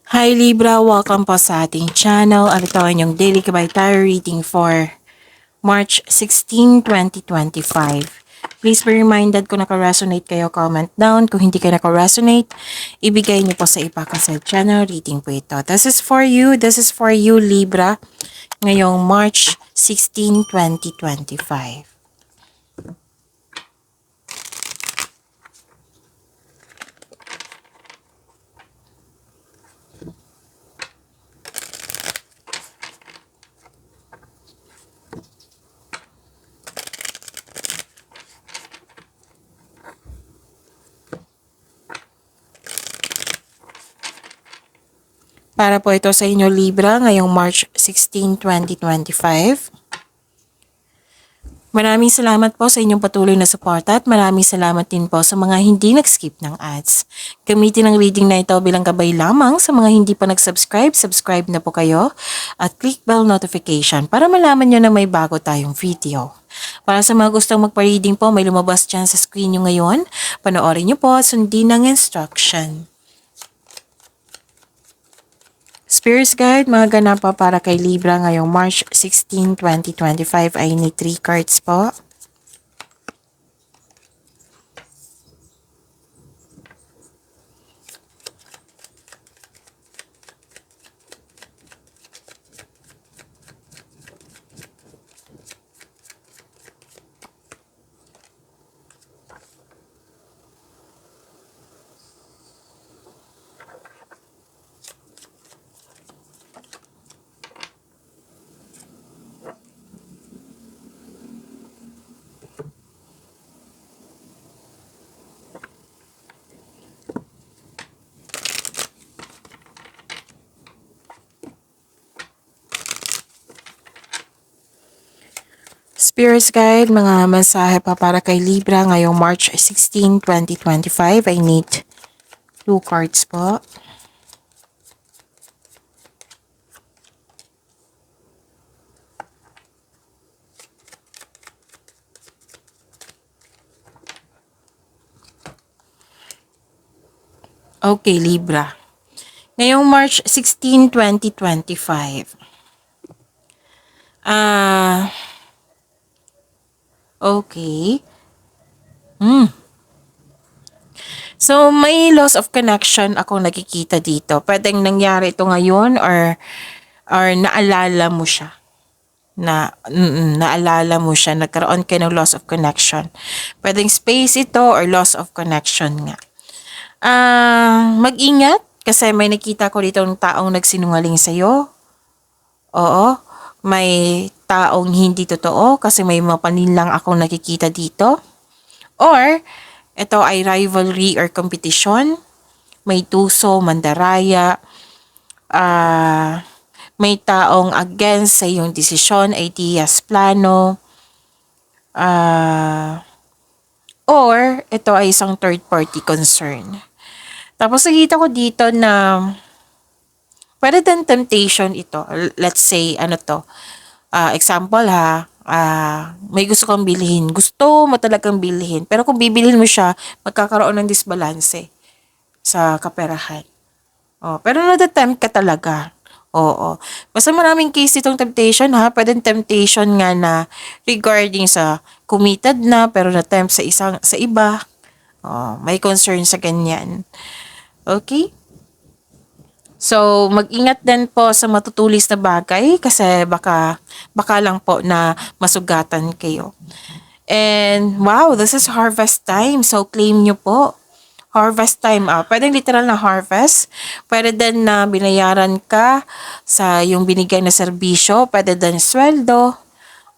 Hi Libra, welcome po sa ating channel. Ito ang inyong daily kabay tarot reading for March 16, 2025. Please be reminded kung naka-resonate kayo, comment down. Kung hindi kayo naka-resonate, ibigay niyo po sa iba kasi channel reading po ito. This is for you Libra, ngayong March 16, 2025. Para po ito sa inyo Libra ngayong March 16, 2025. Maraming salamat po sa inyong patuloy na suporta at maraming salamat din po sa mga hindi nag-skip ng ads. Gamitin ang reading na ito bilang gabay lamang sa mga hindi pa nag-subscribe, subscribe na po kayo at click bell notification para malaman nyo na may bago tayong video. Para sa mga gustong magpa-reading po, may lumabas dyan sa screen nyo ngayon. Panoorin nyo po at sundin ang instruction. Spirits Guide, mga ganapa para kay Libra ngayong March 16, 2025 ay need 3 cards po. Spirits Guide, mga mensahe pa para kay Libra ngayong March 16, 2025 ay need 2 cards po. Okay, Libra. Ngayong March 16, 2025. Okay. So, may loss of connection ako nakikita dito. Pwedeng nangyari ito ngayon or naalala mo siya. Naalala mo siya. Nagkaroon kayo ng loss of connection. Pwedeng space ito or loss of connection nga. Mag-ingat kasi may nakita ko dito ng taong nagsinungaling sa'yo. Oo. May taong hindi totoo kasi may mapaninlang akong nakikita dito. Or, ito ay rivalry or competition. May tuso, mandaraya. May taong against sa iyong desisyon, ideas, plano. Or, ito ay isang third party concern. Tapos nakita ko dito na pwede din temptation ito. Let's say, example ha, may gusto kang bilhin. Gusto mo talagang bilhin. Pero kung bibilhin mo siya, magkakaroon ng disbalance sa kaperahan. Pero nadatempt ka talaga. Oo. Basta maraming case itong temptation ha. Pwedeng temptation nga na regarding sa committed na pero na-tempt sa iba. May concern sa ganyan. Okay? So, mag-ingat din po sa matutulis na bagay kasi baka lang po na masugatan kayo. And wow, this is harvest time. So, claim nyo po. Harvest time. Pwedeng literal na harvest. Pwede din na binayaran ka sa yung binigay na serbisyo. Pwede din sweldo.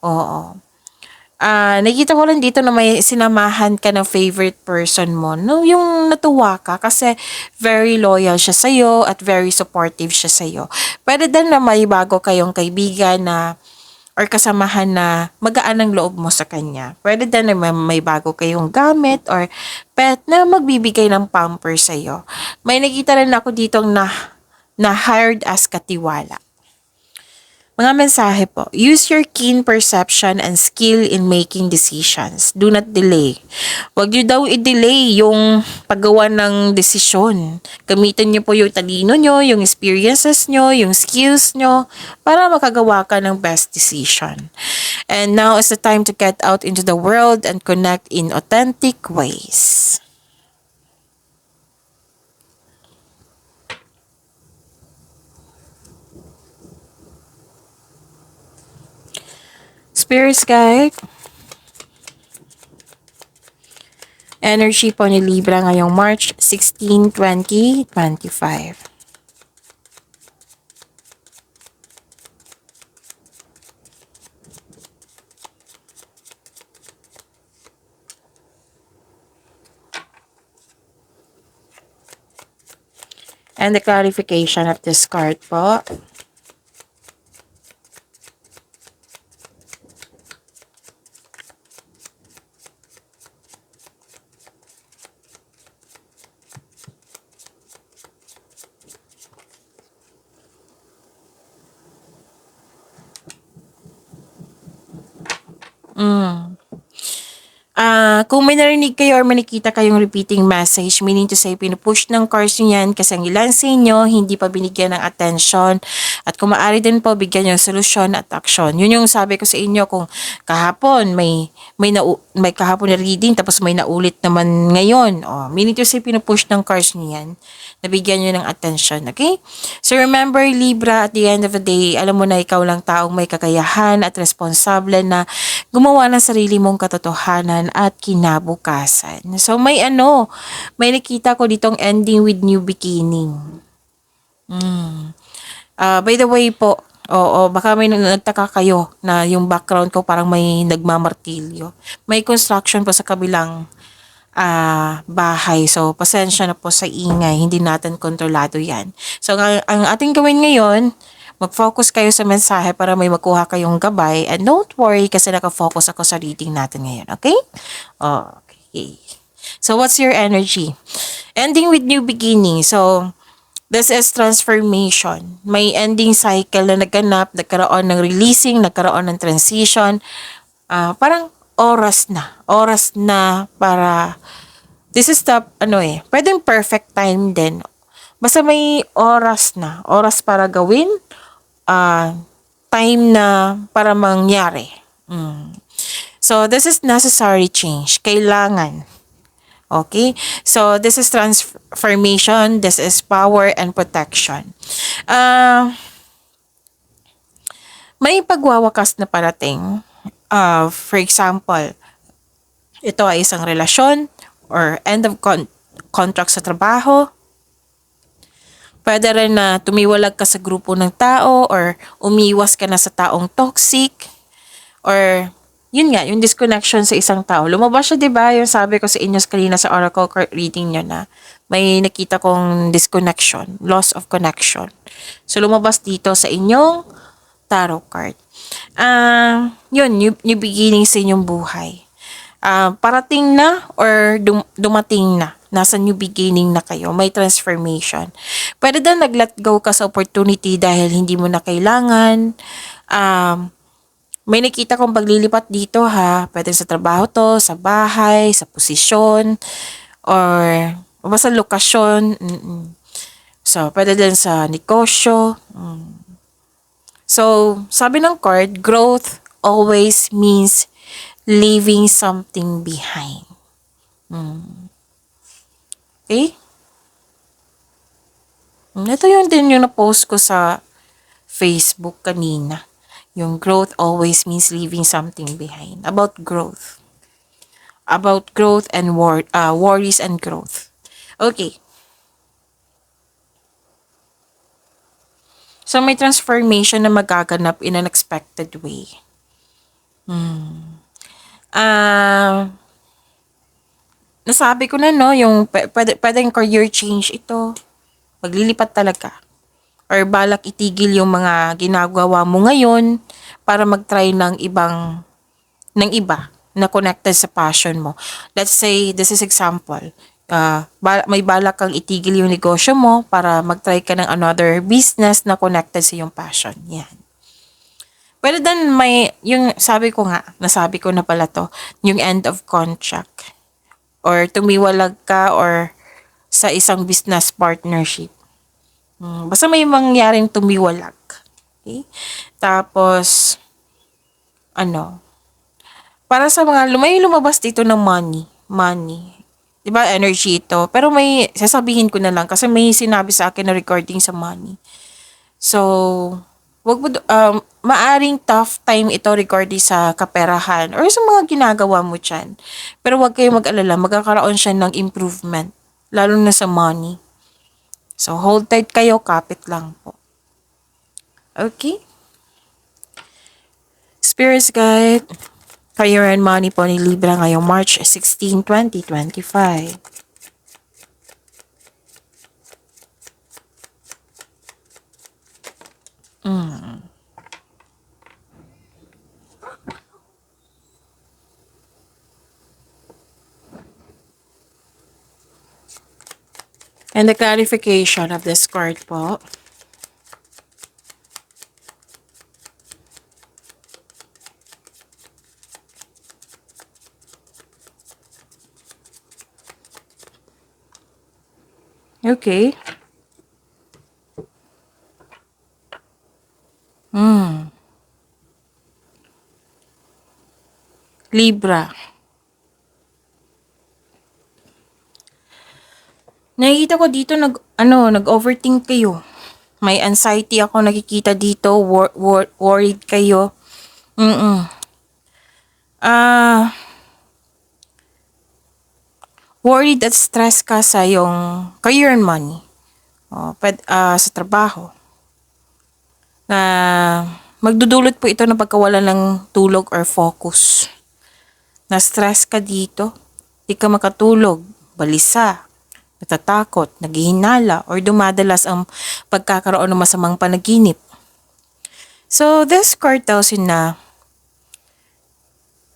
Oo. Nakita ko lang dito na may sinamahan ka ng favorite person mo. No, yung natuwa ka kasi very loyal siya sa'yo at very supportive siya sa'yo. Pwede din na may bago kayong kaibigan na or kasamahan na magaan ang loob mo sa kanya. Pwede din na may bago kayong gamit or pet na magbibigay ng pamper sa'yo. May nakita rin ako ditong na hired as katiwala. Mga mensahe po. Use your keen perception and skill in making decisions. Do not delay. Huwag niyo daw i-delay yung paggawa ng desisyon. Gamitin niyo po yung talino niyo, yung experiences niyo, yung skills niyo para makagawa ka ng best decision. And now is the time to get out into the world and connect in authentic ways. Spirits guide, energy po ni Libra ngayong March 16, 2025. And the clarification of this card po. Kung may narinig kayo or may nakita kayong repeating message, meaning to say, pinupush ng cards nyo yan kasi ang ilan sa inyo hindi pa binigyan ng attention. At kung maaari din po, bigyan nyo ng solusyon at action. Yun yung sabi ko sa inyo, kung kahapon may kahapon na reading tapos may naulit naman ngayon. Meaning to say, pinupush ng cards nyo yan. Nabigyan nyo ng attention, okay? So remember, Libra, at the end of the day, alam mo na ikaw lang taong may kakayahan at responsable na gumawa ng sarili mong katotohanan at kinabukasan. So may nakita ko ditong ending with new beginning. By the way po, baka may nagtaka kayo na yung background ko parang may nagmamartilyo. May construction po sa kabilang bahay. So, pasensya na po sa ingay. Hindi natin kontrolado yan. So, ang ating gawin ngayon, mag-focus kayo sa mensahe para may makuha kayong gabay. And don't worry kasi nakafocus ako sa reading natin ngayon. Okay? Okay. So, what's your energy? Ending with new beginning. So, this is transformation. May ending cycle na naganap, nagkaroon ng releasing, nagkaroon ng transition. Parang oras na para, this is the, pwedeng perfect time din. Basta may oras para gawin, time na para mangyari. So, this is necessary change. Kailangan. Okay? So, this is transformation, this is power and protection. May pagwawakas na parating. For example, ito ay isang relasyon or end of contract sa trabaho. Pwede rin na tumiwalag ka sa grupo ng tao or umiwas ka na sa taong toxic or yun nga, yung disconnection sa isang tao. Lumabas siya, diba? Yung sabi ko sa inyo kanina sa oracle card reading nyo na may nakita kong disconnection, loss of connection. So, lumabas dito sa inyong tarot card. Yun, new beginning sa inyong buhay. Parating na or dumating na. Nasa new beginning na kayo. May transformation. Pwede daw nag-let go ka sa opportunity dahil hindi mo na kailangan. May nakita kong paglilipat dito ha. Pwede sa trabaho to, sa bahay, sa posisyon, or sa lokasyon. So, pwede din sa negosyo. So, sabi ng card, growth always means leaving something behind. Okay? Ito yun din yung na-post ko sa Facebook kanina. Yung growth always means leaving something behind. About growth. About growth and worries and growth. Okay. So, may transformation na magaganap in an unexpected way. Nasabi ko na, no, yung pwedeng career change ito. Maglilipat talaga. Or balak itigil yung mga ginagawa mo ngayon para mag-try ng iba na connected sa passion mo. Let's say, this is example. May balak kang itigil yung negosyo mo para mag-try ka ng another business na connected sa yung passion. Yan. Pwede din may, yung sabi ko nga, nasabi ko na pala to, yung end of contract. Or tumiwalag ka or sa isang business partnership. Basta may mangyaring tumiwalag. Okay? Tapos, ano, para sa mga, may lumabas dito ng money. Money. Diba, energy ito. Pero may, sasabihin ko na lang kasi may sinabi sa akin na recording sa money. So, wag mo, maaring tough time ito regarding sa kaperahan or sa mga ginagawa mo dyan. Pero wag kayo mag-alala, magkakaroon siya ng improvement. Lalo na sa money. So, hold tight kayo, kapit lang po. Okay? Spirits Guide, Career and Money po ni Libra ngayong March 16, 2025. And the clarification of this card po. Okay. Libra. Nakikita ko dito nag-overthink kayo. May anxiety ako nakikita dito, worried kayo. Ah, worried at stress ka sa yung career and money. Sa trabaho. Na magdudulot po ito ng pagkawalan ng tulog or focus. Na-stress ka dito, di ka makatulog, balisa, natatakot, naghihinala, or dumadalas ang pagkakaroon ng masamang panaginip. So, this card tells you na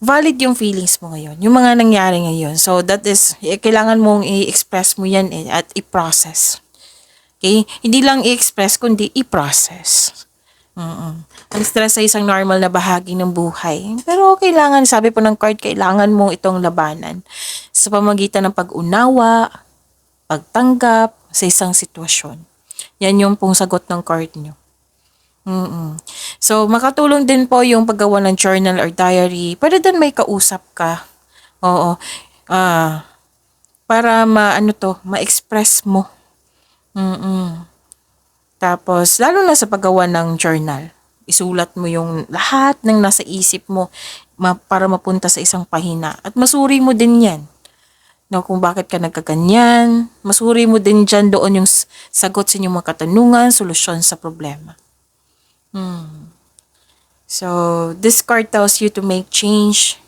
valid yung feelings mo ngayon, yung mga nangyari ngayon. So, that is, kailangan mong i-express mo yan at i-process. Okay? Hindi lang i-express, kundi i-process. Ang stress ay isang normal na bahagi ng buhay. Pero kailangan, sabi po ng card, kailangan mong itong labanan sa pamagitan ng pag-unawa, pagtanggap sa isang sitwasyon. Yan yung pong sagot ng card nyo. So, makatulong din po yung paggawa ng journal or diary. Pwede din may kausap ka. Oo. Para ma-express mo. Tapos, lalo na sa paggawa ng journal, isulat mo yung lahat ng nasa isip mo para mapunta sa isang pahina. At masuri mo din yan. No, kung bakit ka nagkaganyan, masuri mo din dyan doon yung sagot sa inyong mga katanungan, solusyon sa problema. So, this card tells you to make change.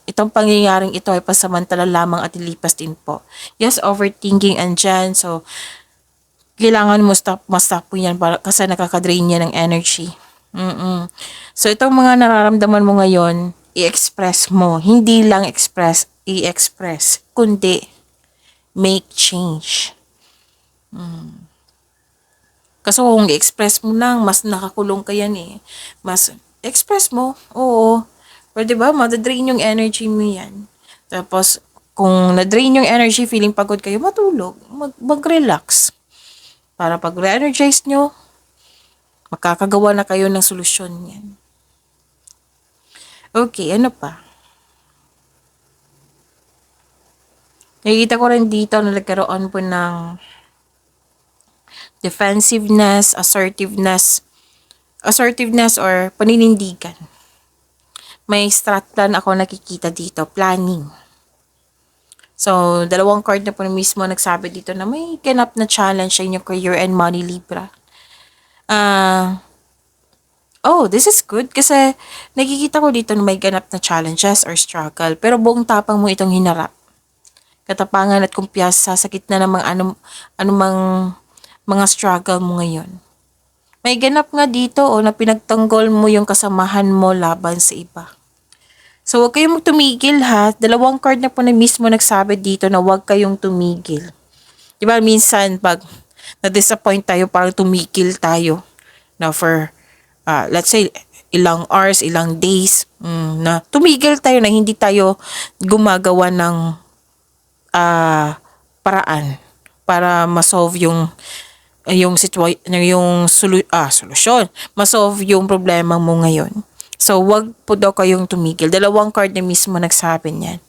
Itong pangyayaring ito ay pasamantala lamang at ilipas din po. Yes, overthinking andyan. So, kailangan mo stop po yan kasi nakaka-drain niya ng energy. So, itong mga nararamdaman mo ngayon, i-express mo. Hindi lang i-express, kundi make change. Kasi kung i-express mo lang, mas nakakulong ka yan eh. Mas express mo, oo. Pero diba, madadrain yung energy mo yan. Tapos, kung na-drain yung energy, feeling pagod kayo, matulog. Mag-relax. Para pag re-energize nyo, makakagawa na kayo ng solusyon yan. Okay, ano pa? Nakikita ko rin dito na nagkaroon po ng defensiveness, assertiveness or paninindigan. May strat plan ako nakikita dito, planning. So, dalawang card na po mismo nagsabi dito na may ganap na challenge sa inyong career and money, Libra. This is good kasi nakikita ko dito na may ganap na challenges or struggle pero buong tapang mo itong hinarap. Katapangan at kumpiyansa sa gitna ng mga anumang mga struggle mo ngayon. May ganap nga dito na pinagtanggol mo yung kasamahan mo laban sa iba. So, huwag kayong tumigil ha. Dalawang card na po na mismo nagsabi dito na huwag kayong tumigil. Diba minsan pag na-disappoint tayo, parang tumigil tayo na for let's say, ilang hours, ilang days, na tumigil tayo na hindi tayo gumagawa ng paraan para ma-solve solusyon, ma-solve yung problema mo ngayon. So, wag po daw kayong tumigil. Dalawang card na mismo nagsabi niyan.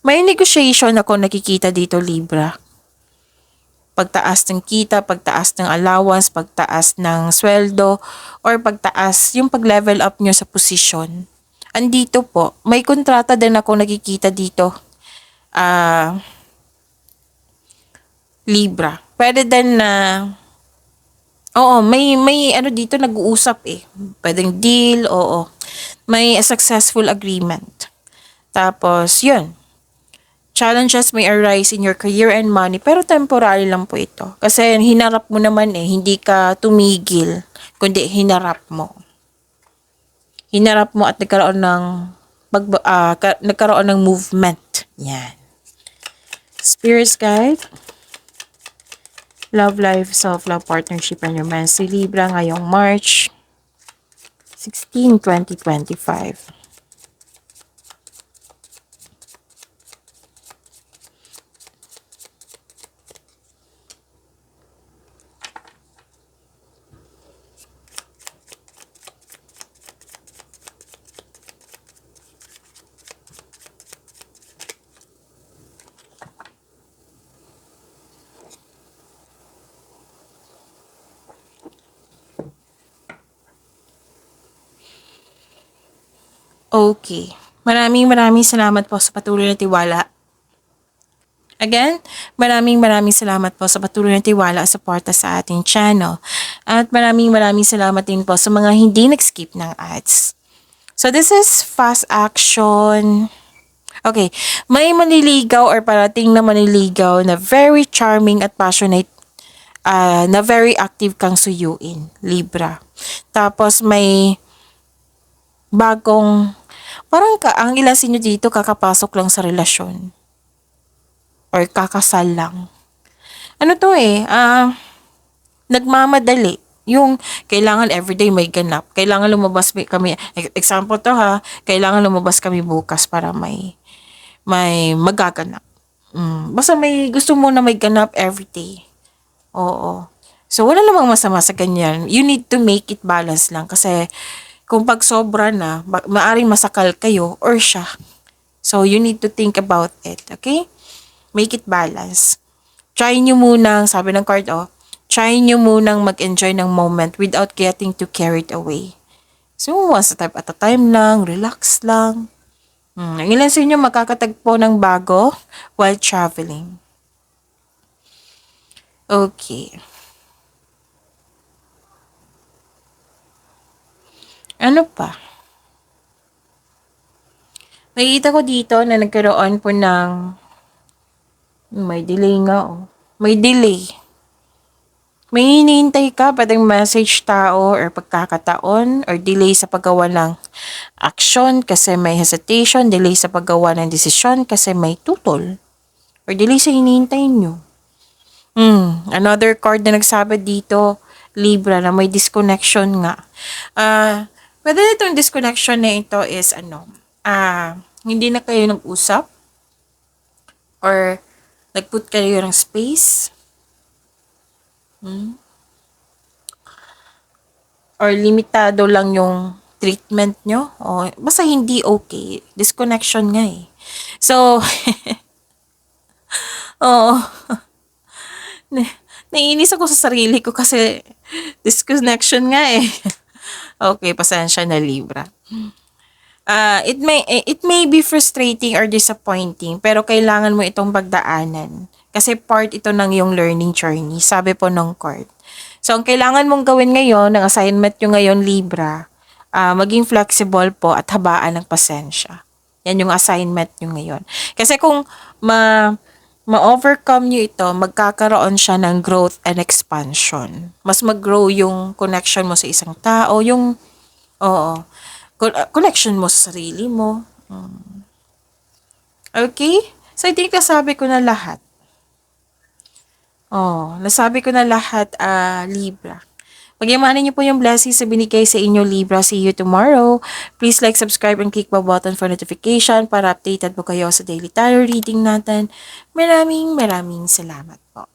May negotiation ako nakikita dito, Libra. Pagtaas ng kita, pagtaas ng allowance, pagtaas ng sweldo, or pagtaas yung pag-level up nyo sa posisyon. Andito po, may kontrata din ako nakikita dito. Libra. Pwede din na, oo, may ano dito nag-uusap eh. Pwedeng deal, oo. May a successful agreement. Tapos, yun. Challenges may arise in your career and money, pero temporary lang po ito. Kasi hinarap mo naman eh, hindi ka tumigil, kundi hinarap mo. Hinarap mo at nagkaroon ng movement. Yan. Spirits guide. Love life, self-love, partnership, and romance. Si Libra ngayong March 16, 2025. Okay. Maraming salamat po sa patuloy na tiwala. Again, maraming salamat po sa patuloy na tiwala at suporta sa ating channel. At maraming salamat din po sa mga hindi nag-skip ng ads. So this is fast action. Okay, may manliligaw or parating na manliligaw na very charming at passionate, na very active kang suyuin, Libra. Tapos may bagong, parang ang ilan sa inyo dito kakapasok lang sa relasyon. Or kakasal lang. Ano to eh, nagmamadali. Yung kailangan everyday may ganap. Kailangan lumabas kami, example to ha, kailangan lumabas kami bukas para may magaganap. Basta may gusto mo na may ganap everyday. Oo. So, wala namang masama sa ganyan. You need to make it balance lang. Kasi, kung pag sobra na, maaring masakal kayo or siya. So, you need to think about it. Okay? Make it balance. Try nyo munang, sabi ng card, try nyo munang mag-enjoy ng moment without getting too carried away. So, once at a time lang, relax lang. Ang ilan sa inyo makakatagpo ng bago while traveling. Okay. Ano pa? Nakikita ko dito na nagkaroon po ng may delay nga May delay. May hinihintay ka, pwedeng message tao or pagkakataon or delay sa paggawa ng action kasi may hesitation, delay sa paggawa ng desisyon kasi may tutol or delay sa hinihintay nyo. Another card na nagsabi dito, Libra, na may disconnection nga. Pwede itong disconnection na ito is hindi na kayo nag-usap or nag-put kayo ng space. Or limitado lang yung treatment nyo. O, basta hindi okay. Disconnection nga eh. So, naiinis ako sa sarili ko kasi disconnection nga eh. Okay, pasensya na, Libra. It may be frustrating or disappointing, pero kailangan mo itong pagdaanan. Kasi part ito ng yung learning journey, sabi po ng card. So, ang kailangan mong gawin ngayon, ng assignment nyo ngayon, Libra, maging flexible po at habaan ng pasensya. Yan yung assignment nyo ngayon. Kasi kung ma-overcome nyo ito, magkakaroon siya ng growth and expansion. Mas mag-grow yung connection mo sa isang tao, yung, connection mo sa sarili mo. Okay? So, I think nasabi ko na lahat. Nasabi ko na lahat, Libra. Pagyamanin niyo po yung blessings sa binigay sa inyo, Libra. See you tomorrow. Please like, subscribe, and click the button for notification para updated po kayo sa daily tarot reading natin. Maraming salamat po.